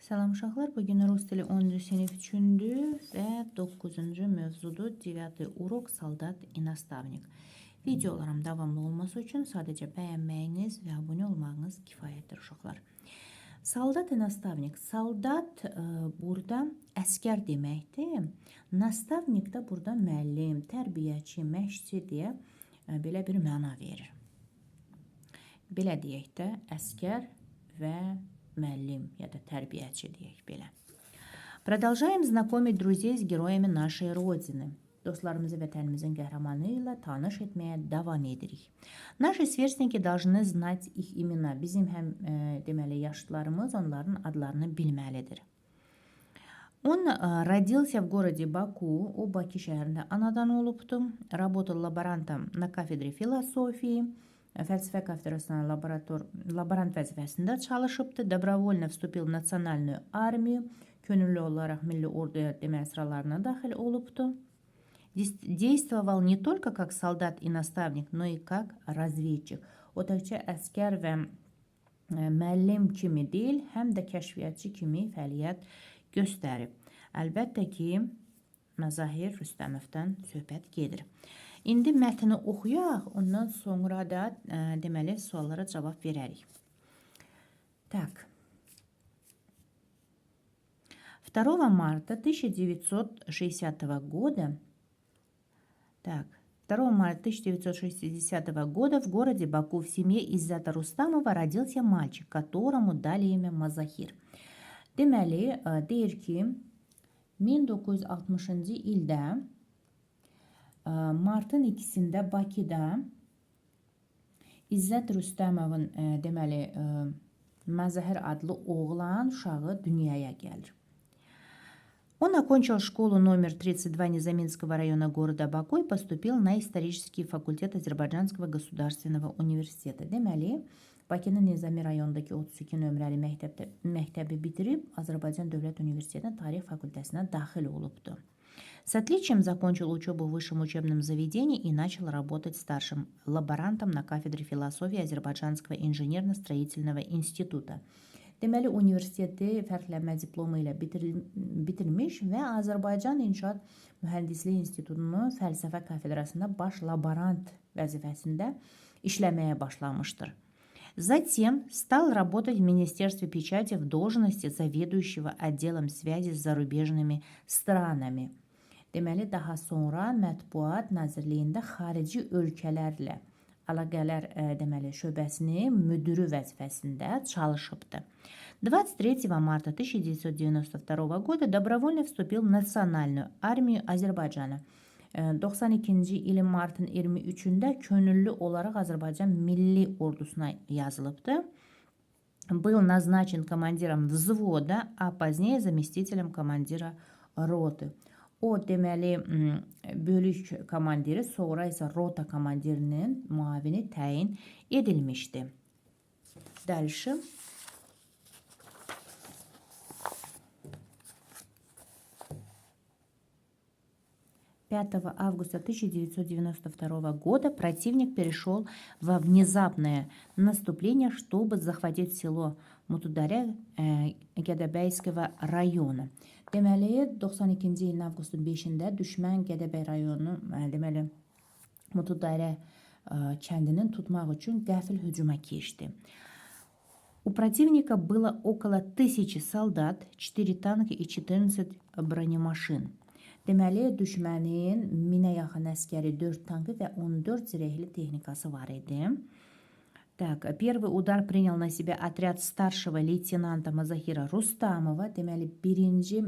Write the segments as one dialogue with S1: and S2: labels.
S1: Salam uşaqlar, bugün rus dili 10-cu sinif üçündür və 9-cu mövzudur. 9 urok soldat и nastavnik. Videolarım davamlı olması üçün sadəcə bəyənməyiniz və abunə olmağınız kifayətdir uşaqlar. Soldat и nastavnik. Soldat burada əskər deməkdir. Nastavnik də burada müəllim, tərbiyəçi, məşqçi deyə belə bir məna verir. Belə deyək də, əskər və müəllim ya da tərbiyəçi deyək belə. Продолжаем знакомить друзей с героями нашей Родины. Dostlarımızı vətənimizin qəhrəmanı ilə tanış etməyə davam edirik. Наши сверстники должны знать их имена. Bizim həm deməli yaşlılarımız onların adlarını bilməlidir. Он родился в городе Баку. O Bakı şəhərində anadan olubdu. Работал лаборантом на кафедре философии. Fəlsəfə kafedrasının laborant vəzifəsində çalışıbdı. Добровольно вступил в национальную армию. Könüllü olaraq milli orduya demək sıralarına daxil olubdu. Действовал не только как солдат и наставник, но и как разведчик. O təkcə əskər və müəllim kimi deyil, həm də kəşfiyyatçı kimi fəaliyyət göstərib. Əlbəttə ki, Məzahir Rüstəmovdan söhbət gedir. İndi mətni oxuyaq, ondan sonra da deməli suallara cavab verərik. Так. 2 марта 1960 года 2 марта 1960 года в городе Баку в семье Иззата Рустамова родился мальчик, которому дали имя Мазахир. Deməli, deyir ki, 1960-cı ildə martın 2-sində Bakıda İzzət Rüstəmovun deməli Mazahir adlı oğlan uşağı dünyaya gəlir. Он окончил школу номер 32 Незаминского района города Баку и поступил на исторический факультет Азербайджанского государственного университета. Deməli, Bakının Nizami rayonundakı 32 nömrəli məktəbi bitirib Azərbaycan Dövlət Universitetinin Tarix fakültəsinə daxil olubdu. С отличием закончил учебу в высшем учебном заведении и начал работать старшим лаборантом на кафедре философии Азербайджанского инженерно-строительного института. Deməli, universiteti fərqlənmə diplomu ilə bitirmiş və Azərbaycan İnşaat Mühəndisliyi İnstitutunun fəlsəfə kafedrasında baş laborant vəzifəsində işləməyə başlamışdır. Затем стал работать в Министерстве печати в должности заведующего отделом связи с зарубежными странами. Deməli, daha sonra Mətbuat Nazirliyində xarici ölkələrlə əlaqələr deməli şöbəsinin müdürü vəzifəsində çalışıbdı. 23 марта 1992 года добровольно вступил в Национальную армию Azərbaycana. 92-ci ilin martın 23-də könüllü olaraq Azərbaycan Milli Ordusuna yazılıbdı. Был назначен командиром взвода, а позднее заместителем командира роты. O deməli bölük komandiri, sonra isə rota komandirinin müavini təyin edilmişdi. Дальше. 5 августа 1992 года противник перешел во внезапное наступление, чтобы захватить село Mutudərə Gədəbəyskого rayonu. Deməli, 92-ci ilin avqustun 5-də düşmən Gədəbəy rayonu, deməli, Mutudərə kəndinin tutmaq üçün qəfil hücuma keçdi. У противника было около 1000 солдат, 4 танка и 14 бронемашин. Deməli, düşmənin 1000-ə yaxın əskəri, 4 tankı və 14 zirehli texnikası var idi. Так, первый удар принял на себя отряд старшего лейтенанта Mazahira Rustamova. Deməli, birinci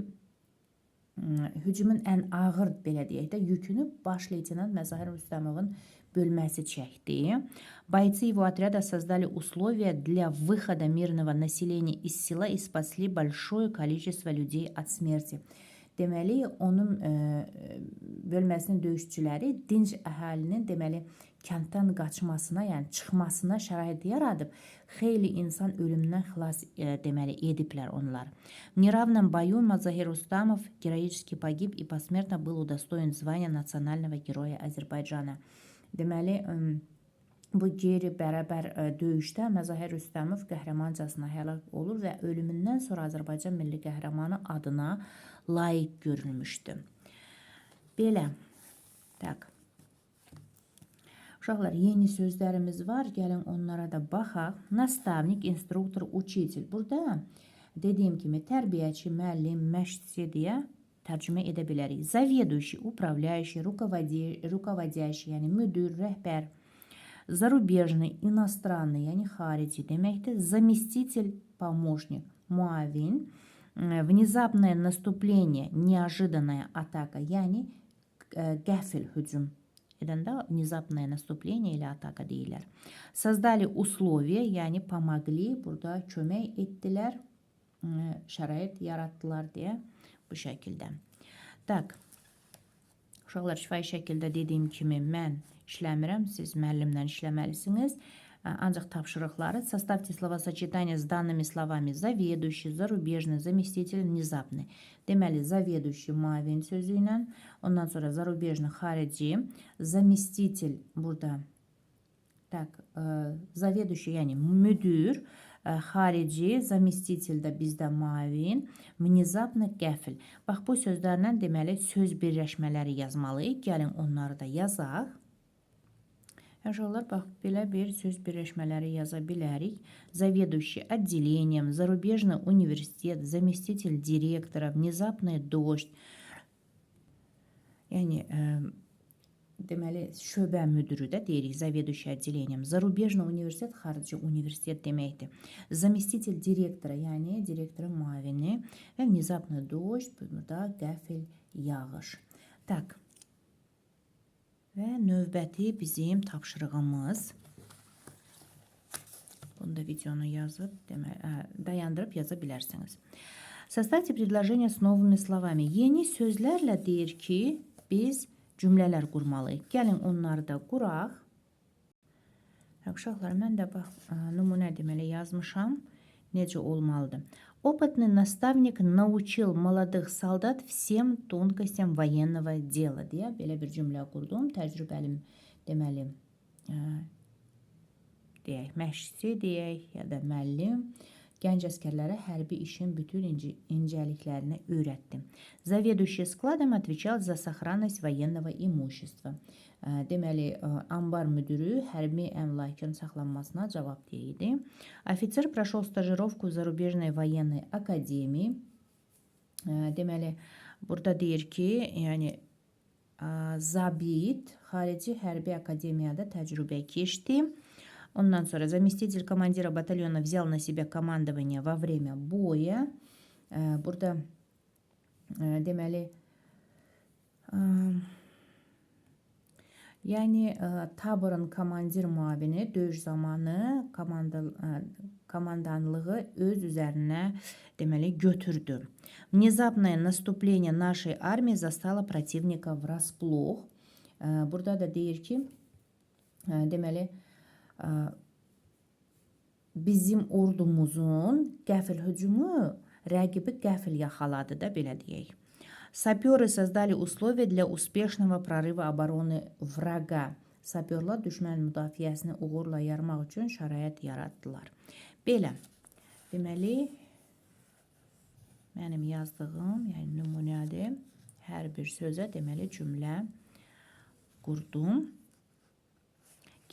S1: hücumun ən ağır, belə deyək də, yükünü baş leytenant Mazahir Rustamovun bölməsi çəkdi. Бойцы его отряда создали условия для выхода мирного населения из села и спасли большое количество людей от смерти. Deməli, onun bölməsinin döyüşçüləri dinc əhalinin deməli kənddən qaçmasına, yəni çıxmasına şərait yaradıb, xeyli insan ölümdən xilas deməli ediblər onlar. В неравном бою Mazahir Rustamov героически погиб и посмертно был удостоен звания национального героя Азербайджана. Deməli, Bu qeyri-bərabər döyüşdə Məzahir Rüstəmov qəhrəmancasına həlak olur və ölümündən sonra Azərbaycan milli qəhrəmanı adına layiq görülmüşdü. Belə. Tak. Uşaqlar, yeni sözlərimiz var. Gəlin onlara da baxaq. Nastavnik, instruktor, uçitil. Burada dediyim kimi tərbiyəçi, müəllim, məşqçi deyə tərcümə edə bilərik. Заведующий, управляющий, rukovodящий, yəni müdür, rəhbər. Зарубежный, иностранный, yani xarici deməkdir. Заместитель, помощник, muavin. Внезапное наступление, неожиданная атака, yani qəfil hücum edəndə внезапное наступление ilə ataka deyirlər. Создали условия, yani помогли, burada kömək etdilər, şərait yaratdılar deyə bu şəkildə. Tak. Uşaqlar, şifahi şəkildə dediyim kimi mən işləmirəm, siz müəllimlə işləməlisiniz. Ancaq tapşırıqları составьте словосочетание с данными словами заведующий, зарубежный, заместитель, внезапный. Deməli, заведующий muavin sözü ilə, ondan sonra зарубежный, xarici, заместитель burada tak, заведующий, yəni müdür, xarici, zamestитель də bizdə muavin, внезапный, qəfil. Bax, bu sözlərlə deməli söz birləşmələri yazmalıyıq. Gəlin onları da yazaq. Uşaqlar, bax, belə bir söz birləşmələri yaza bilərik. Заведующий отделением, зарубежный университет, заместитель директора, внезапный дождь. Yəni, deməli, şöbə müdürü də deyirik, заведующий отделением. Зарубежный университет, xarici universitet deməkdir. Заместитель директора, yəni direktorun muavini və внезапный дождь, burada qəfil yağış. Tak. Və növbəti bizim tapşırığımız. Bunu da videonu yazıb, dayandırıb yaza bilərsiniz. Составьте предложение с новыми словами. Yeni sözlərlə deyir ki, biz cümlələr qurmalıyıq. Gəlin onları da quraq. Uşaqlar, mən də bax, nümunə deməli yazmışam. Necə olmalıdır? Опытный наставник научил молодых солдат всем тонкостям военного дела deyə belə bir cümlə qurdum. Təcrübəli deməli deyək, məşqçi deyək, ya da müəllim gənc əskərlərə hərbi işin bütün incəliklərini öyrətdi. Заведующий складом отвечал за сохранность военного имущества. Deməli, ambar müdürü hərbi əmlakın saxlanmasına cavabdeh idi. Офицер прошел стажировку в зарубежной военной академии. Deməli, burada deyir ki, yəni zabit xarici hərbi akademiyada təcrübə keçdi. Ondan sonra заместитель командира батальона взял на себя командование во время боя. Burada deməli yəni taborun komandir muavini döyüş zamanı komandanlığı öz üzərinə deməli götürdü. Внезапное наступление нашей армии застало противника врасплох. Burada da deyir ki, deməli bizim ordumuzun qəfil hücumu rəqibi qəfil yaxaladı da, belə deyək. Саперы создали условия для успешного прорыва обороны врага. Saperlar düşmən müdafiəsini uğurla yarmaq üçün şərait yaratdılar. Belə. Deməli, mənim yazdığım, yəni nümunədir. Hər bir sözə deməli cümlə qurdum.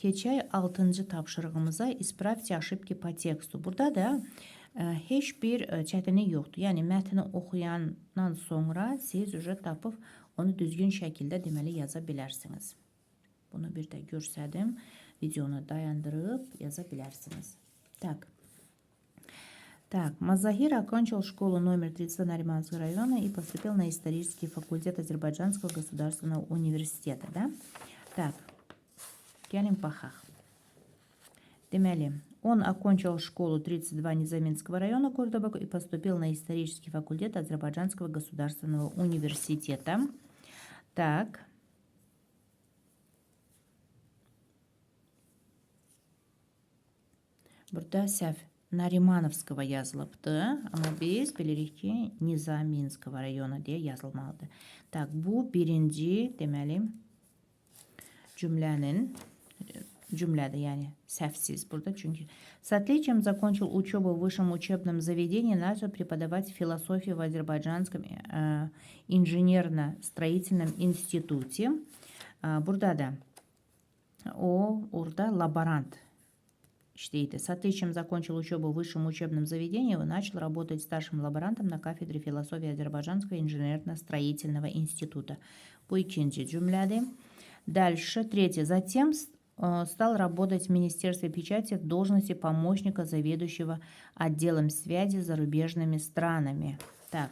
S1: Keçək 6-cı tapşırığımıza. İspravьте ошибки по тексту. Burada da heç bir çətinlik yoxdur. Yəni, mətni oxuyandan sonra siz tapıb onu düzgün şəkildə deməli yaza bilərsiniz. Bunu bir də görsədim. Videonu dayandırıb yaza bilərsiniz. Так. Мазахир окончил школу номер 30 Нариманского района и поступил на исторический факультет Азербайджанского государственного университета. Да? Так. Gəlin baxaq. Deməli, он окончил школу 32 Низаминского района города Баку и поступил на исторический факультет Азербайджанского государственного университета. Так. Burada səhv Narimановского yazılıbdı. Amma biz bilirik ki, Nizamинского rayona deyə yazılmalıdır. Tak, bu birinci deməli cümlənin cümlədir, yəni səhvsiz burada. Çünki с отличием закончил учебу в высшем учебном заведении, начал преподавать философию в Азербайджанском инженерно-строительном институте. Burada da o orada laborant işleydi. С отличием закончил учебу в высшем учебном заведении и начал работать старшим лаборантом на кафедре философии Азербайджанского инженерно-строительного института. Bu ikinci cümlədir. Дальше, третье. Затем стал работать в Министерстве печати в должности помощника заведующего отделом связи с зарубежными странами. Так.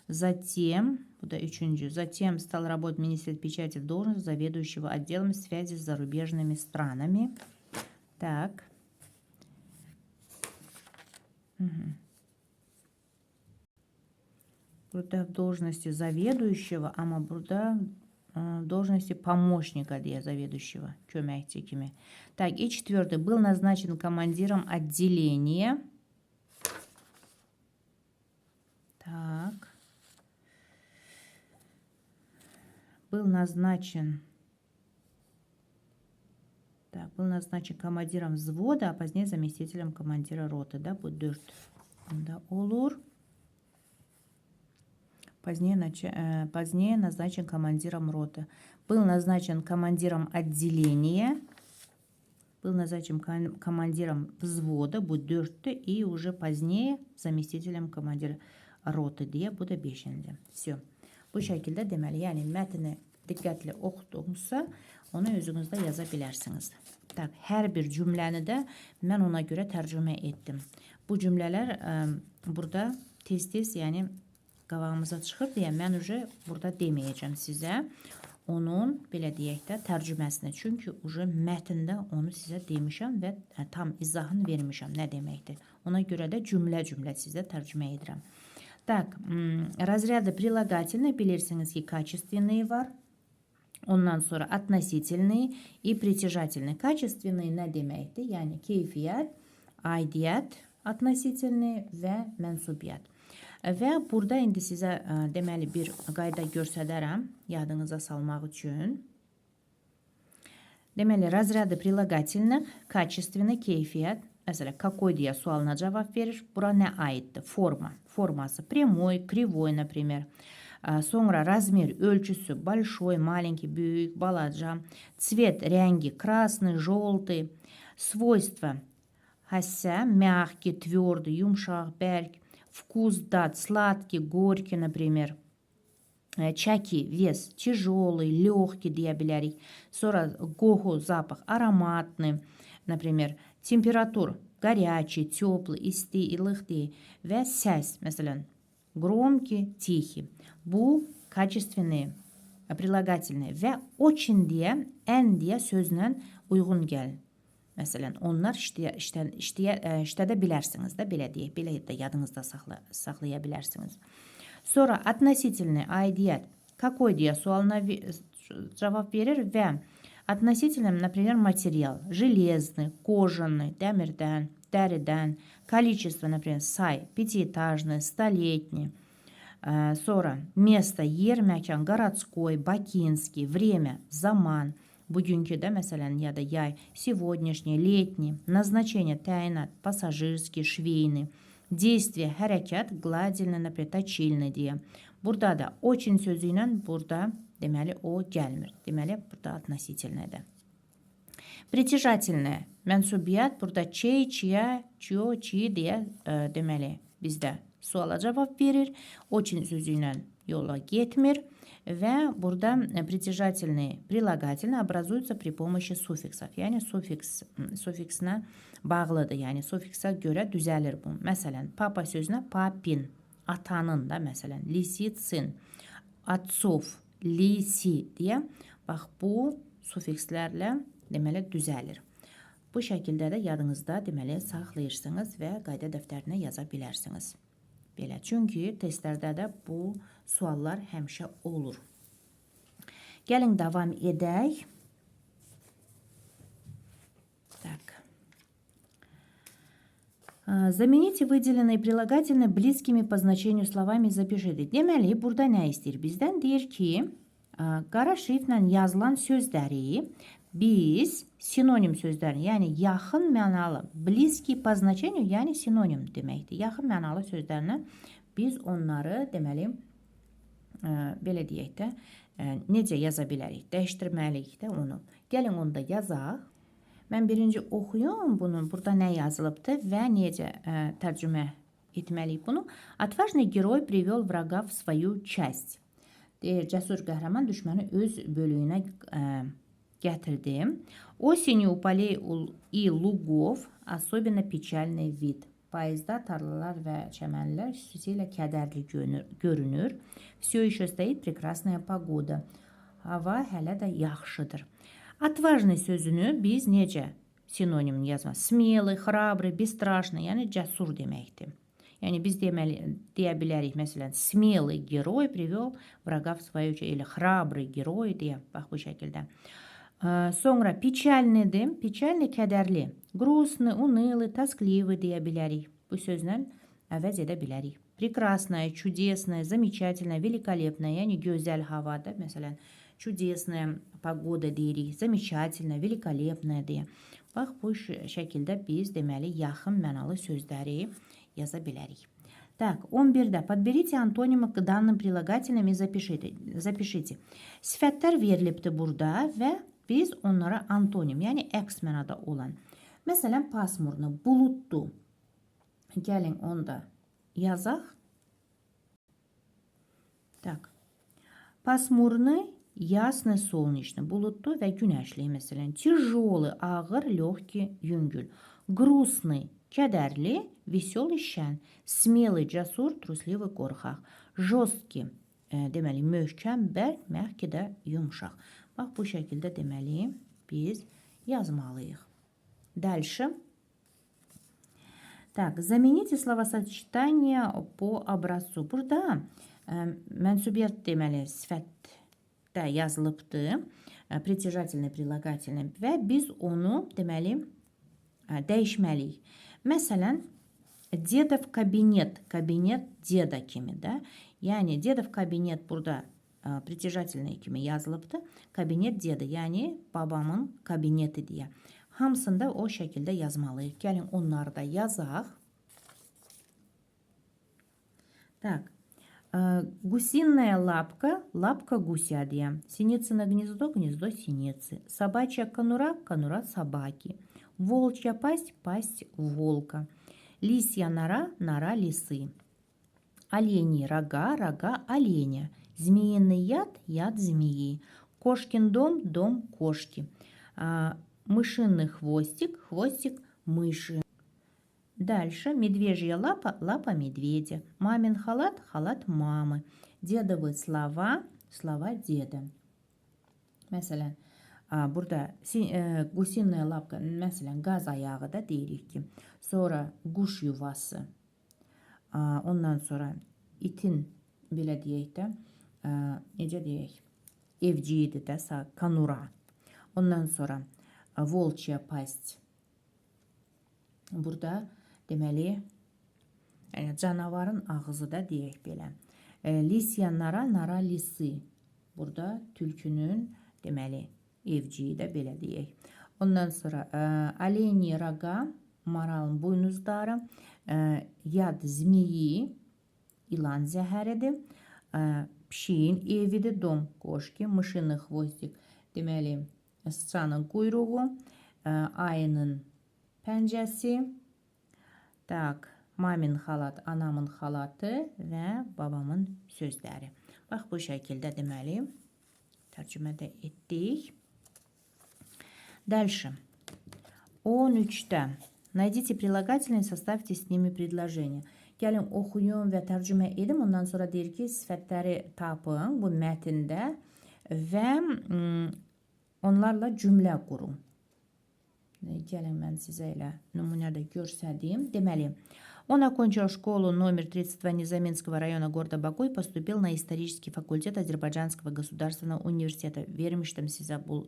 S1: Затем, затем стал работать в Министерстве печати в должности заведующего отделом связи с зарубежными странами. Так. Burada в должности заведующего, ama burada в должности помощника для заведующего, köməkçi kimi. Так, и четвертый. Был назначен командиром отделения. Так. Был назначен командиром взвода, а позднее заместителем командира роты. Да, bu 4. Да, olur. Позднее назначен командиром роты. Был назначен командиром отделения. Был назначен командиром взвода. Bu 4'tü. И уже позднее заместителем командира роты diye. Bu da 5'indi. Все. Bu şekilde demeli. Yani metni dikkatli oxuduğunuzsa onu özünüzdə yaza bilərsiniz. Tak, hər bir cümləni də mən ona görə tərcümə etdim. Bu cümlələr burada tez-tez, yəni qabağımıza çıxır deyə mən burada deməyəcəm sizə. Onun, belə deyək də, tərcüməsini. Çünki mətndə onu sizə demişəm və tam izahını vermişəm. Nə deməkdir? Ona görə də cümlə-cümlə sizə tərcümə edirəm. Так, разряды прилагательных bilirsiniz ki качественные var. Ondan sonra относительные и притяжательные. Качественные nə deməkdir? Yəni keyfiyyət, aidiyyət, относительные və mənsubiyyət. Və burada indi sizə deməli bir qayda göstərərəm yadınıza salmaq üçün. Deməli, разряды прилагательных, качественный, keyfiyyət. Mesela какой diye sualına cevap verir. Bura ne aittir? Forma. Forması прямой, кривой, например. Sonra размер, ölçüsü большой, маленький, büyük, balaca. Цвет, rengi, красный, желтый. Свойства. Хася, мягкий, твердый, yumuşak, berk. Вкус, дат, сладкий, горький, например. Çəki, вес, тяжелый, легкий deyə bilərik. Sonra qoxu, запах, ароматный, например. Температура горячий, теплый, истый, ılıqdır və səs, məsələn, громкий, тихий. Bu качественные, прилагательные və очень deyə, ən deyə sözlə uyğun gəlir. Məsələn, onlar işlədə bilərsiniz də, belə deyək, belə də yadınızda saxlaya bilərsiniz. Sonra относительный, aidiyyət, какой deyə sualına cavab verir və относительно, например, материал. Железный, кожаный, dəmirdən, dəridən. Количество, например, say, пятиэтажный, столетний. Sonra место, yer, məkan, городской, бакинский, время, zaman. Bugünkü də, məsələn, ya da yay, сегодняшний, летний. Назначение, təyinat, пассажирский, швейный. Действие, hərəkət, gladильный, например, точильный deyə. Burada da очень sözü ilə burada deməli o gəlmir. Deməli burada относительныйdir. Притяжательное, mənsubiyyət burada çey, çiyə, çiyo, çiyi deyə deməli bizdə suala cavab verir. Очень sözü ilə yola getmir və burada притяжательные, прилагательные образуются при помощи суффиксов. Yəni suffiksinə bağlıdır. Yəni suffiksə görə düzəlir bu. Məsələn, papa sözünə papin, atanın da məsələn, lisitsin, отцов, lisi deyə, bax bu sufikslərlə deməli düzəlir. Bu şəkildə də yadınızda deməli saxlayırsınız və qayda dəftərinə yaza bilərsiniz. Belə, çünki testlərdə də bu suallar həmişə olur. Gəlin davam edək. Так. Замените выделенные прилагательные близкими по значению словами запишите. Deməli, burada nə istəyir bizdən? Deyir ki, qara şriftlə yazılan sözləri biz sinonim sözlərini, yəni yaxın mənalı, bliski po значению, yəni sinonim deməkdir. Yaxın mənalı sözlərinə biz onları deməli belə deyək də necə yaza bilərik? Dəyişdirməliyik də onu. Gəlin onu da yazaq. Mən birinci oxuyum bunu, burada nə yazılıbdır və necə tərcümə etməliyik bunu. Отважный герой привел врага в свою часть. Deyir, cəsur qəhrəman düşməni öz bölüyünə gətirdim. Осенью у полей и лугов особенно печальный вид. Payızda tarlalar və çəmənlər xüsusilə kədərli görünür. Все еще стоит прекрасная погода. Hava hələ də yaxşıdır. Отважный sözünü biz necə sinonim yazmaq? Смелый, храбрый, бесстрашный, yəni cəsur deməkdir. Yəni biz deyə bilərik, məsələn, смелый герой привел врага в свою часть, или храбрый герой deyə, bax bu şəkildə. Sonra печальныйdir, печальный kədərli, грустный, унылый, тоскливый deyə bilərik. Bu sözlə əvəz edə bilərik. Прекрасная, чудесная, замечательная, великолепная, yəni gözəl havada, məsələn, чудесная погода deyirik, замечательная, великолепная deyə. Bax bu şəkildə biz deməli yaxın mənalı sözləri yaza bilərik. Так, 11-də подберите антонимы к данным прилагательным и запишите. Sifətlər verilibdir burada və biz onlara antonim, yəni əks mənada olan. Məsələn, pasmurnu, bulutlu. Gəlin onu da yazaq. Так. Pasmurnu, ясный, солнечный, bulutlu və günəşli. Məsələn, тяжелый, ağır, lегкий, yüngül. Грустный, kədərli, веселый, şən. Смелый, cəsur, trusливый, qorxaq. Жесткий, deməli, möhkəm, bərk, məhki də yumşaq. Bax, bu şəkildə deməli biz yazmalıyıq. Дальше. Так, замените словосочетание по образцу. Burada mənsubiyyət deməli sifətdə yazılıbdır. Притяжательный, прилагательный və biz onu deməli dəyişməliyik. Məsələn, Dedov кабинет, кабинет деда kimi də. Yəni Dedov кабинет burada притяжательный kimi yazılıbdır. Кабинет деда, yəni babamın kabineti deyə. Hamısında o şəkildə yazmalıyıq. Gəlin onları da yazaq. Так. Гусиная лапка, лапка гуся deyə. Синицыно гнездо, гнездо синицы. Собачья конура, конура собаки. Волчья пасть, пасть волка. Лисья нора, нора лисы. Оленьи рога, рога оленя. Змеиный яд, яд змеи. Кошкин дом, дом кошки. Мышиный хвостик, хвостик мыши. Дальше медвежья лапа, лапа медведя. Мамин халат, халат мамы. Дедовы слова, слова деда. Məsələn, burada gusinная lapka, məsələn, qaz ayağı da deyirik ki. Sonra quş yuvası. Ondan sonra itin, belə deyək də, necə deyək, evciyidir də, kanura. Ondan sonra volçya past. Burada deməli, canavarın ağzı da deyək belə. Lisya nara, nara lisi. Burada tülkünün deməli evciyi də belə deyək. Ondan sonra aleni raga, maralın buynuzları, yad zmiyi, ilan zəhəridir. Pişiyin evidir, dom qoşki, mışının xvostik, deməli sıçanın quyruğu, ayının pəncəsi, tak, mamin xalat, anamın xalatı və babamın sözləri. Bax, bu şəkildə deməli tərcümədə etdik. Дальше. 13-də. Найдите прилагательные, составьте с ними предложение. Gəlin oxuyun və tərcümə edim. Ondan sonra deyir ki, sifətləri tapın bu mətndə və onlarla cümlə qurun. Gəlin mən sizə elə nümunədə görsədeyim. Deməli, он окончил школу номер 32 Незаменского района города Баку и поступил на исторический факультет Azərbaycanского государственного университета. Vermişdim sizə bu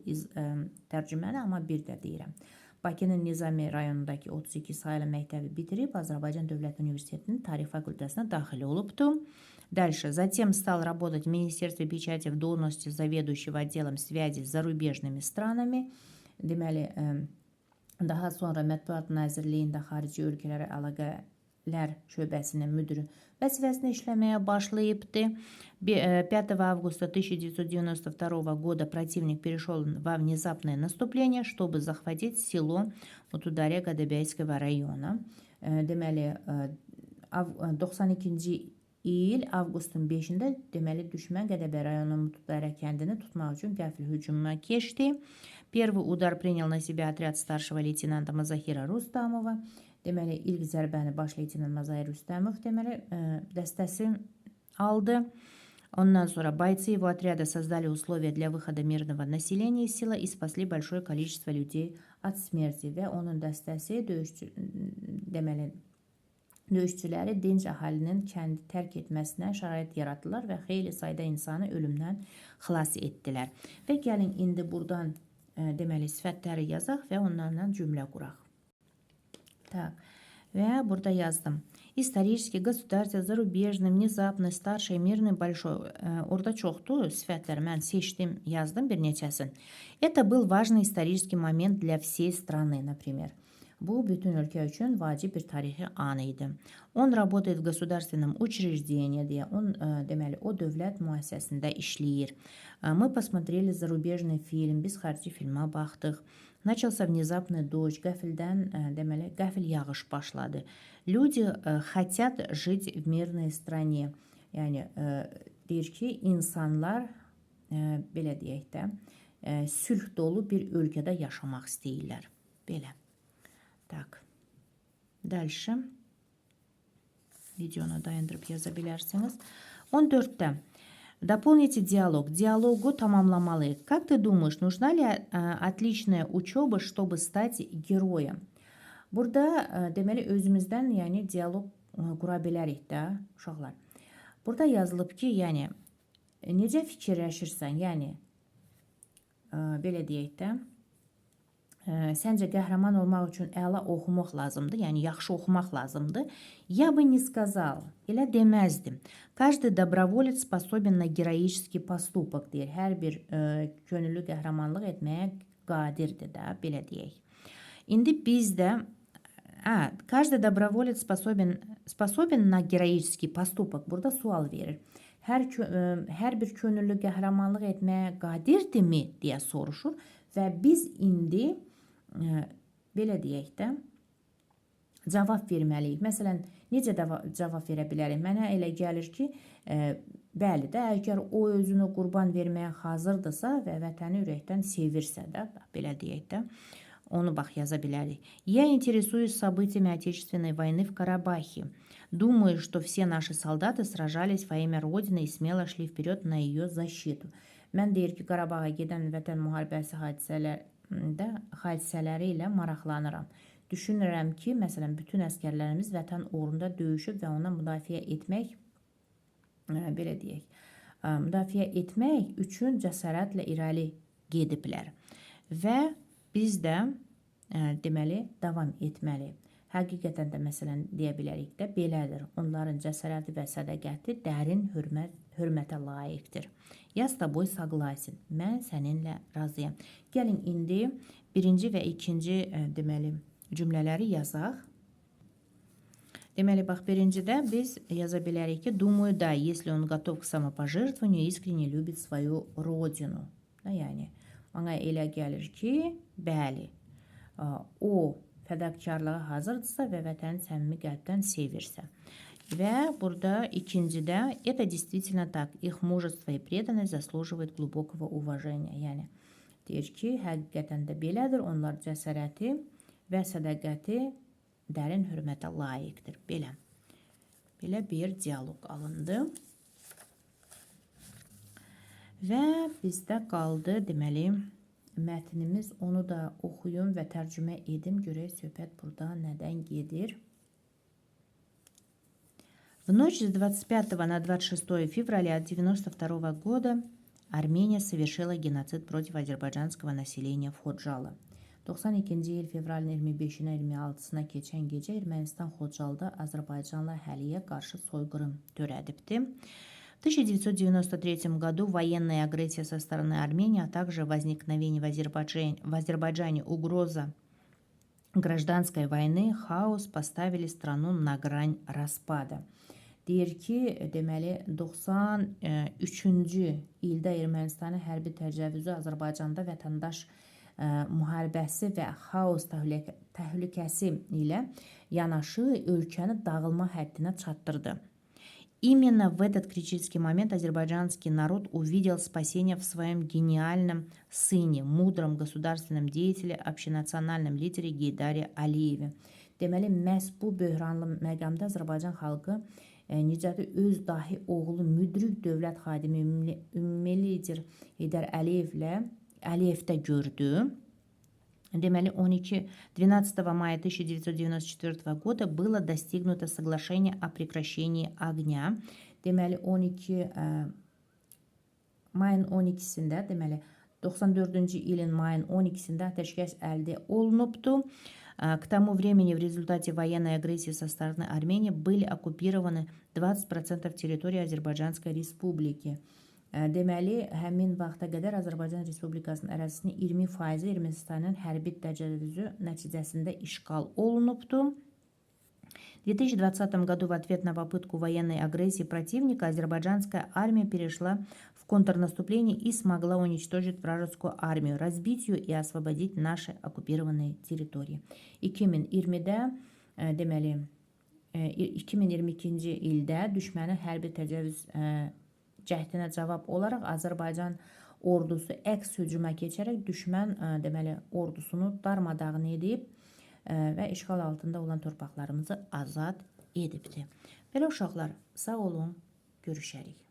S1: tərcüməni, amma bir də deyirəm. Bakının Nizami rayonundakı 32 sayılı məktəbi bitirib Azərbaycan Dövlət Universitetinin Tarix fakültəsinə daxil olubdu. Дальше. Затем стал работать в Министерстве печати в должности заведующего отделом связи с зарубежными странами. deməli, daha sonra Mətbuat Nazirliyində xarici ölkələrə əlaqələr şöbəsinin müdürü vəzifəsində işləməyə başlayıbdı. 5 августа 1992 года противник перешел во внезапное наступление, чтобы захватить село Mutudare Qadebeyskого rayona. Deməli, 92-ci il avqustun 5-də deməli düşmən Qədəbəy rayonu Mutudare kəndini tutmaq üçün qəfil hücuma keçdi. Первый удар принял на себя отряд старшего лейтенанта Mazahira Rustamova. Deməli, ilk zərbəni baş leytenant Mazahir Rustamov deməli dəstəsi aldı. Ondan sonra бойцы его отряда создали условия для выхода мирного населения из села и спасли большое количество людей от смерти. Və onun dəstəsi döyüşçüləri dinc əhalinin kəndi tərk etməsinə şərait yaratdılar və xeyli sayda insanı ölümdən xilas etdilər. Və gəlin indi buradan deməli sifətləri yazaq və onlarla cümlə quraq. Так. Və burada yazdım. İstorический, государственный, зарубежный, внезапный, старший, мирный, большой. Orada çoxdur sifətlər. Mən seçdim, yazdım bir neçəsini. Это был важный исторический момент для всей страны, например. Bu bütün ölkə üçün vacib bir tarixi an idi. On работает в государственном учреждении deyə. Deməli, o dövlət müəssisəsində işləyir. Мы посмотрели зарубежный фильм. Biz xarici filmə baxdıq. Начался внезапный дождь. Deməli, qəfil yağış başladı. Люди хотят жить в мирной стране. Yəni, deyir ki, insanlar, belə deyək də, sülh dolu bir ölkədə yaşamaq istəyirlər. Belə. Так. Дальше. Videonu dayandırıp yazabilirsiniz. 14'te. Дополните диалог. Диалогу tamamlamalıyıq. Как ты думаешь, нужна ли отличная учеба, чтобы стать героем? Burada deməli özümüzdən, yəni dialog qura bilərik də, uşaqlar. Burada yazılıb ki, yəni necə fikirləşirsən, yəni belə deyək də, səncə qəhrəman olmaq üçün əla oxumaq lazımdır, yəni yaxşı oxumaq lazımdır. Я бы не сказал, elə deməzdim. Каждый доброволец способен на героический поступок deyir. Hər bir könüllü qəhrəmanlıq etməyə qadirdir də, belə deyək. İndi bizdə каждый доброволец способен на героический поступок. Burada sual verir. Hər bir könüllü qəhrəmanlıq etməyə qadirdirmi deyə soruşur və biz indi belə deyək də cavab verməliyik. Məsələn, necə cavab verə bilərik? Mənə elə gəlir ki, bəli də, əgər o özünü qurban verməyə hazırdırsa və vətəni ürəkdən sevirsə də, belə deyək də, onu bax yaza bilərik. Я интересуюсь событиями Отечественной войны в Карабахе. Думаю, что все наши солдаты сражались во имя Родины и смело шли вперед на ее защиту. Mən deyir ki, Qarabağa gedən vətən müharibəsi hadisələri ilə maraqlanıram. Düşünürəm ki, məsələn, bütün əskərlərimiz vətən uğrunda döyüşüb və ona müdafiə etmək, belə deyək, müdafiə etmək üçün cəsarətlə irəli gediblər. Və biz də deməli davam etməli. Həqiqətən də məsələn deyə bilərik də belədir. Onların cəsarəti və sədaqəti dərin hörmətə layiqdir. Я с тобой согласен. Mən səninlə razıyam. Gəlin indi birinci və ikinci deməli cümlələri yazaq. Deməli bax birincidə biz yaza bilərik ki, думаю, да, если он готов к самопожертвованию и искренне любит свою родину. Yəni ona elə gəlir ki, bəli, o fədakkarlığa hazırdırsa və vətəni səmimi qəlbdən sevirsə. Və burada ikincidə это действительно так. Их мужество и преданность заслуживают глубокого уважения. Yəni deyir ki, həqiqətən də belədir. Onlar cəsarəti və sədaqəti dərin hörmətə layiqdir. Belə bir dialoq alındı. Və bizdə qaldı deməli mətnimiz. Onu da oxuyum və tərcümə edim. Görək söhbət burada nədən gedir. В ночь с 25 на 26 февраля 1992 года Armeniya совершила геноцид против азербайджанского населения в Xocalı. 92-ci il fevralın 25-nə 26-sına keçən gecə Ermənistan Xocalda Azərbaycanlı əhaliyə qarşı soyqırım törədibdi. В 1993 году военная агрессия со стороны Армении, а также возникновение в Азербайджане угроза гражданской войны, хаос поставили страну на грань распада. Deyir ki, deməli 93-cü ildə Ermənistanın hərbi təcavüzü Azərbaycanda vətəndaş müharibəsi və xaos təhlükəsi ilə yanaşı ölkəni dağılma həddinə çatdırdı. Именно в этот критический момент азербайджанский народ увидел спасение в своем гениальном сыне, мудром государственном деятеле, общенациональном лидере Гейдаре Алиеве. Deməli, məhz bu böhranlı məqamda Azərbaycan xalqı necədir öz dahi oğlu müdrik dövlət xadimi ümumi lider Heydər Əliyevdə gördü. Deməli, 12 мая 1994 года было достигнуто соглашение о прекращении огня. Deməli, 12 mayın 12-sində, deməli 94-cü ilin mayın 12-sində ateşkəs əldə olunubdu. К тому времени в результате военной агрессии со стороны Армении были оккупированы 20% территории Азербайджанской республики. Deməli, həmin vaxta qədər Azərbaycan Respublikasının ərazisinin 20% Ermənistanın hərbi təcavüzü nəticəsində işğal olunubdu. В 2020 году в ответ на попытку военной агрессии противника азербайджанская армия перешла в контрнаступление и смогла уничтожить вражескую армию, разбить ее и освободить наши оккупированные территории. 2020-də, deməli, 2022-ci ildə düşmənin hərbi təcavüz cəhdinə cavab olaraq Azərbaycan ordusu əks hücuma keçərək düşmən deməli ordusunu darmadağın edib və işğal altında olan torpaqlarımızı azad edibdir. Belə uşaqlar, sağ olun, görüşərik.